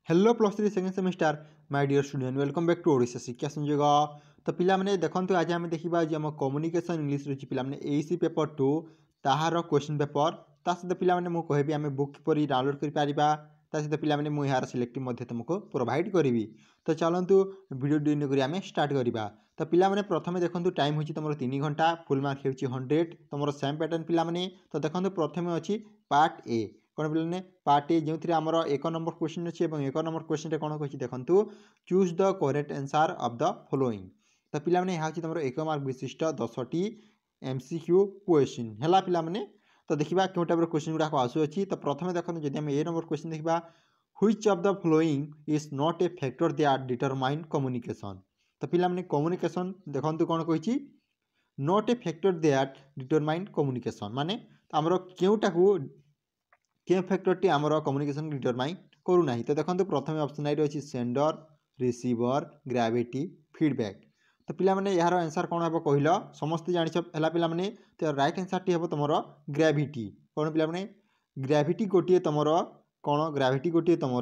Hello plus three second semester my dear student welcome back to Odisha Shiksha Sanyog. तो पिलाने देखते आज आम देखा जो आम कम्युनिकेशन इंग्लीश रही पिलाने एसी पेपर 2 ताहार क्वेश्चन पेपर ता सहित पिलाने मुझे कहबी आम बुक किपर डाउनलोड कर सहित पिलाने मुझे यार सिलेक्टिव तुमको प्रोवाइड करी। तो चलतु वीडियो डिन आम स्टार्ट करवा। तो पिलाने प्रथम देखो टाइम हो तुम 3 घंटा फुल मार्क हो 100 तुम सेम पैटर्न पिलाने। तो देखो प्रथम अच्छी पार्ट ए कौन पिलाने पार्ट ए जो आमर 1 नंबर क्वेश्चन अच्छी 1 नंबर क्वेश्चन कौन कही देखो choose the correct answer of the following. तो पिलाने यहाँ तुम 1 मार्क विशिष्ट 10टी एमसीक्यू क्वेश्चन है पिलाने। तो देखा क्यों टाइप क्वेश्चन गुड़ाक आसूँ। तो प्रथम देखो जब आम ए नंबर क्वेश्चन देखा which of the following is not A factor that determine communication. तो पिलाने कम्युनिकेशन देखो कौन कही not a factor that determine communication माने आमर क्योंटा के फैक्टरटी आमर कम्युनिकेशन डिटरमाइन करूना। तो देखो प्रथम ऑप्शन आई रही सेंडर रिसीवर ग्राविटी फीडबैक। तो पिलाने यार आंसर कौन हम कहल समस्ते जान है। तो राइट आंसर टी हम तुम ग्राविटी कौन पिलाने ग्राविटी गोटे तुम कौन ग्राविटी गोटे तुम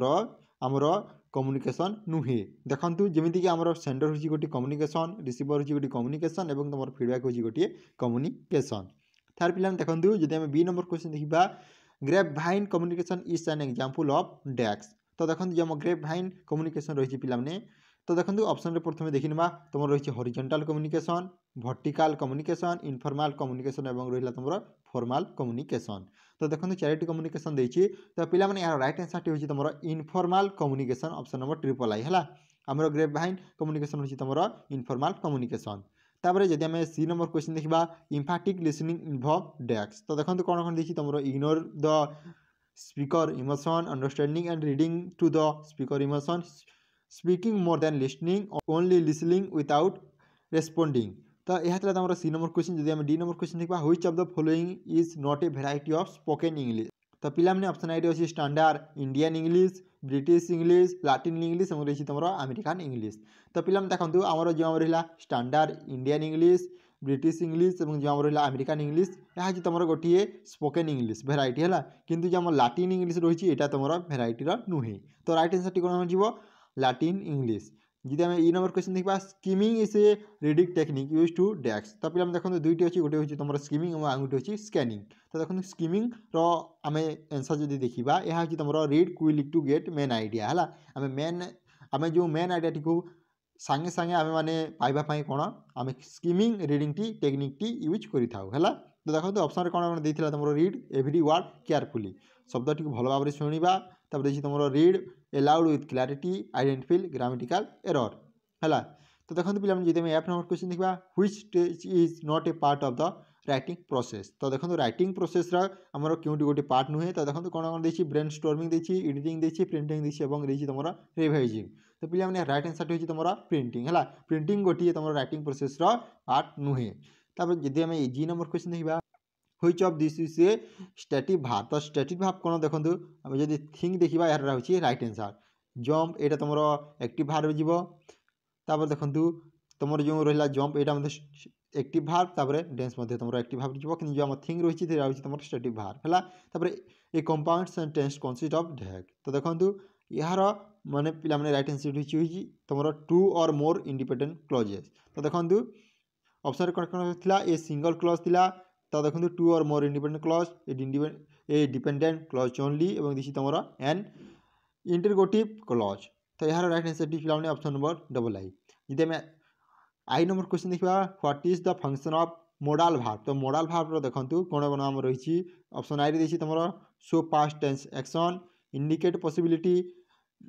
आमर कम्युनिकेशन नुहे। देखो जमीक आमर सेंडर हूँ गोटे कम्युनिकेशन रिसीवर हूँ गोटे कम्युनिकेशन और तुम फीडबैक हूँ गोटे कम्युनिकेशन। थार पिलाने देखो जब आम बी नंबर क्वेश्चन देखा grapevine communication is an example of डैक्स। तो देखो जो ग्रेपभाइन कम्युनिकेशन रही पिलाने। तो देखो ऑप्शन रे प्रथम देखी ना तुम रही horizontal communication vertical communication informal communication और रहा तुम फॉर्मल कम्युनिकेशन। तो देखो चारोटी कम्युनिकेशन देती। तो पिलाने यार राइट आंसर टी तुम informal communication option number triple I है आमर ग्रेपभाइन कम्युनिकेशन हूँ तुम इनफॉर्मल कम्युनिकेशन। तापर जब आम सी नंबर क्वेश्चन देखा इम्फैटिक लिसनिंग इनवॉल्व डैक्स। तो देखो कौन कौन देखिए तुम ignore the speaker emotion understanding and reading to the speaker emotion speaking more than listening only listening without responding. तो यह तुम सी नंबर क्वेश्चन जब डी नंबर क्वेश्चन देखा which of the following is not a variety of spoken English. तो पिलाने option आई रही standard Indian English British English Latin English और रही तुम अमेरिकन इंग्लिश। तो पिलाने देखो आमर जो रहा standard Indian English British English और जो रहा अमेरिकन इंग्लिश यह तुम गोटे स्पोकन इंग्लिश भेराइटी है किंतु जो आम लाटिन इंग्लिश रही है तुम भेराइटीर नुहे। तो राइट आंसर टी कौन हो लाटिन इंग्लिश। जी आम ई नंबर क्वेश्चन देखा skimming is a reading technique use to डैक्स। तो पिलाने देखो दुईटी अच्छी गोटे हूँ तुम स्किमिंग और गोटे हूँ स्कैनिंग। तो देखो स्किमिंग आम आंसर जब देखा यह हूँ तुम read quickly to get main idea है आम जो मेन आइडिया टी सांगे सांगे आम मैंने पाइबापी कौन आम स्किमिंग रीडिंग टी टेक्निक टी यूज करा। तो देखो ऑप्शन कौन कौन देता तुम रीड एवरी वर्ड केयरफुली शब्द टी भल भाव शुणा तुम read aloud with clarity identify grammatical error है। तो देखो पिलाने जब एफ नंबर क्वेश्चन देखा which stage is not a part of the writing process. तो देखो राइटिंग प्रोसेस आमर क्योंटी गोटे पार्ट नुहे। तो देखो कौन कौन देखिए ब्रेन स्टॉर्मिंग देखिए एडिटिंग देखिए प्रिंटिंग देखिए और रही तुम रिवाइजिंग। तो पिलाने राइट आंसर हूँ तुम प्रिंटिंग है प्रिंटिंग गोटे तुम राइटिंग प्रोसेस पार्ट नुहे। जब आम जी नंबर क्वेश्चन देखा which of this is a static verb. तो स्टैटिक भार्ब कौन देखो आम जब थिंक देखा यार हूँ राइट आंसर जंप यहाँ तुम एक्टिव भार्ब जीव। तापर देखो तुम जो रहा जंप यहाँ एक्टिव भार्ब तापर डेंस तुम एक्टिव भार्ब जीव कि जो आम थिंक रही तुम स्टैटिक भार्ब है। A compound sentence consist of ढैक। तो देखो यार माने पिलाने राइट आंसर हूँ तुम to or more independent clauses. तो देखो ऑप्शन कौन कौन था ए सिंगल क्लॉज था। तो देखो two or more independent clause a dependent clause only or this तुम एन इंटरगेटिव क्लॉज। तो यार राइट आंसर टी पिलाने ऑप्शन नंबर डबल आई। जब आम आई नंबर क्वेश्चन देखा what is the function of modal verb. तो मोडाल भार्ब देखो कौन कौन आम रही ऑप्शन आई रही तुम show past tense action indicate possibility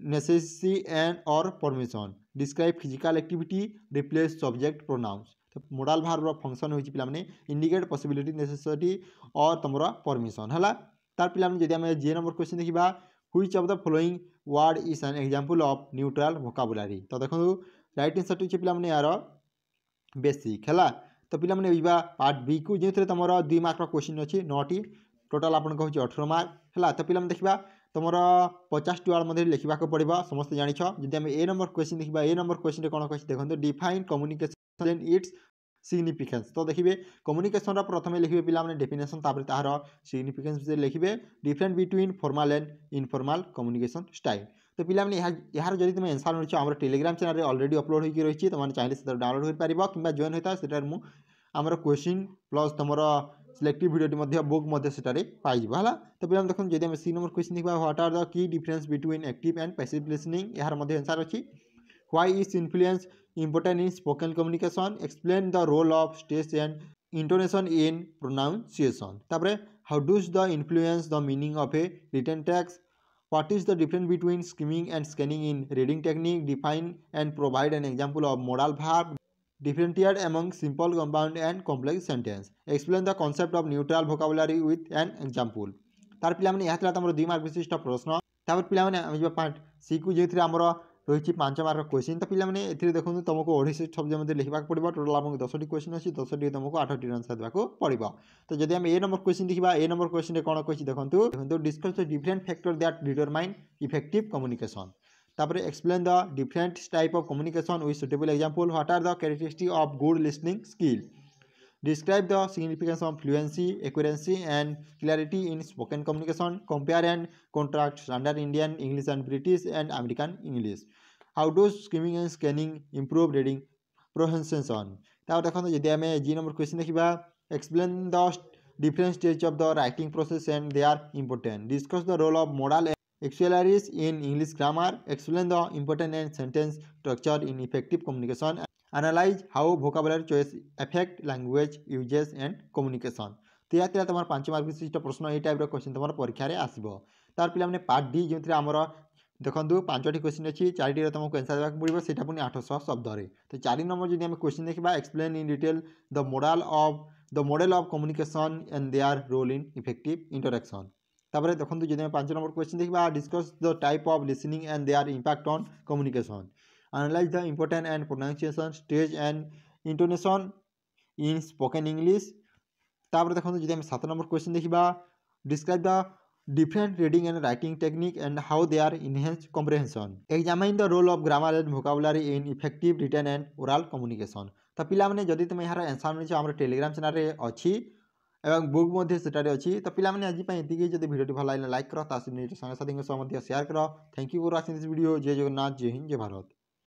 necessity and or permission describe physical activity replace subject pronouns. तो मोडाल भार्ब फंक्शन होती पिलाने इंडिकेट पॉसिबिलिटी नेसेसिटी और तुम परमिशन है। तार पिलाने जब आम जे नंबर क्वेश्चन देखा which of the following word is an example of neutral vocabulary. तो देखो राइट आंसर टी पिलाने यार बेसिक है। तो पिलाने पार्ट बी को जो तुम 2 मार्क क्वेश्चन अच्छी 9टी टोटाल आपन कहूँ 18 मार्क है। तो पिलाने देखा तुम 50 वर्ड मध्य लिखा पड़ो समस्त जान। जब आम ए नंबर क्वेश्चन देखा ए नंबर क्वेश्चन कौन कही देखो डिफाइन कम्युनिकेशन इट्स सिग्निफिकेंस। तो देखिए कम्युनिकेशन प्रथम लिखे पिलाने डेफिनेशन तार सिग्निफिकेंस लिखे difference between formal and informal communication style. तो पिलाने यार जदि तुम आंसर मिलछ हमर टेलीग्राम चैनल रे ऑलरेडी अपलोड होई रही तुम चाहिए से डाउनलोड हो पारिबो किंबा जॉइन होता सेटार मु आमर क्वेश्चन प्लस तुमर सिलेक्टिव वीडियो बुक सेटारे पाइब है। तो पिला देखो जब आम सी नंबर क्वेश्चन देखा what are the key difference between active and passive listening यार आंसर अच्छी why is influence important in spoken communication explain the role of stress and intonation in pronunciation तापर how does the influence the meaning of a written text what is the difference between skimming and scanning in reading technique define and provide an example of modal verb differentiate among simple compound and complex sentence explain the concept of neutral vocabulary with an example तार पिला माने यातला तमरो 2 mark विशिष्ट प्रश्न तापर पिला माने हम जे पार्ट सी को जेथि हमरो रही 5 मार्क क्वेश्चन तो पिला माने एथि देखो तुमको 28 शब्द मध्य लिखबा पड़िबो टोटल हमको 10टी क्वेश्चन अछि 10टी तुमको 8टी आंसर देबाको पड़िबो। तो जदि हम ए नंबर क्वेश्चन देखिबा ए नंबर क्वेश्चन रे कोन कहछि देखंतु discuss the different factor that determine effective communication तापर explain the different type of communication with suitable example what are the characteristics of good listening skill describe the significance of fluency accuracy and clarity in spoken communication compare and contrast standard Indian English and British and American English how does skimming and scanning improve reading pronunciation तापर देखो जदि आम G number question देखा explain the different stage of the writing process and they are important discuss the role of modal auxiliaries in English grammar explain the important and sentence structure in effective communication analyze how vocabulary choice affect language uses and communication तो या तुम 5 mark विशिष्ट प्रश्न ये type question तुम परीक्षा रे आसीबो तार पिला माने पार्ट डी जो आमर देखो 5टी क्वेश्चन अच्छी 4टी तुमको आंसर देवाक पड़ो सेटा पुनी 800 शब्द रे। तो 4 नंबर जब आम क्वेश्चन देखा explain in detail the model of communication and their role in effective interaction तापर देखो जब 5 नंबर क्वेश्चन देखा discuss the type of listening and their impact on communication analyze the important and pronunciation stage and intonation in spoken English तापर देखो जब हम 7 number question देखा describe the different reading and writing technique and how they are enhanced comprehension examine the role of grammar and vocabulary in effective written and oral communication तो पिला माने जदि तुम यार आंसर मिलछ हमर टेलीग्राम चैनल रे अछि एवं बुक मध्ये सेटारे अछि तो पिला माने आज पई एतिके जदि वीडियो भल लागले लाइक करो तासी संग साथी के सह मध्ये शेयर करो thank you for watching this video जय जगन्नाथ जय हिंद जय भारत।